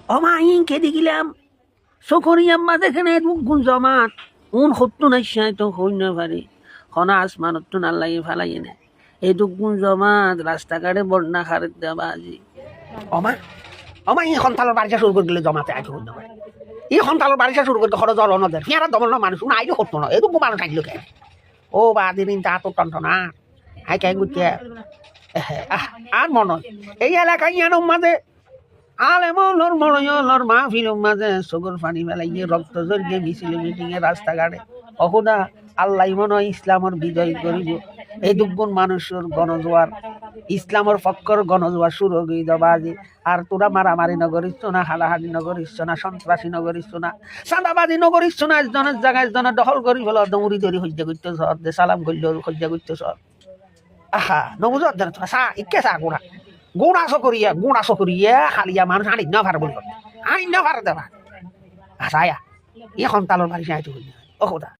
অমা ইন কেটে গেলাম চকরিয়াম মা দেখেন গুণ জমাত উন সত্য নাই তো হই না পারে খনা আসমানত তো নাল্লাই ফেলাই এনে এইটো গুণ জমাত রাস্তাঘাটে বন্যা খারে দেবা আজি অমা অমা ই সন্তানৰ বাৰিষা শুরু করে গেলে জমাতে আগে হই না পারে ই সন্তানৰ বাৰিষা শুরু করে খরচ জল নদের হিয়ারা দমল মানুষ না আইলে সত্য না এইটো মানুষ আইলো কে ও বা দিন তা তো টনটনা আই কে গুটিয়া আর মনে এই এলাকায় ইয়ানোর মাঝে আলেমর মরয়লর মাহফিলের মাঝে চকুর পানি মেলাইয়ে রক্ত জড়িয়ে মিছিল মিটিংয়ে রাস্তাঘাটে অহুদা আল্লাহ মনে হয় ইসলামর বিজয় করিব এই দুগুণ মানুষের গণজোয়ার ইসলামর পক্ষর গণজোয়ার শুরু হয়ে যাবা আজি আর তোরা মারামারি নগরিচ্ছ না হালাহালি নগরিচ্ছ না সন্ত্রাসী নগরিচ্ছ না চাঁদাবাজি নগরিচ্ছ না একজনের জায়গায় একজনের দখল করি ফেল দৌড়ি দৌড়ি হজ্জা করতে সর দে সালাম করল হজ্জা করতে সর আহা নবুঝ চা ইকে চা গোড়া গুণা চকরিয়া হালিয়া মানুষ আনি না ভার বলি আনি না ভার দেবা আচ্ছা আয়া এই সন্তানৰ বাৰিষা এইটো ঔষধা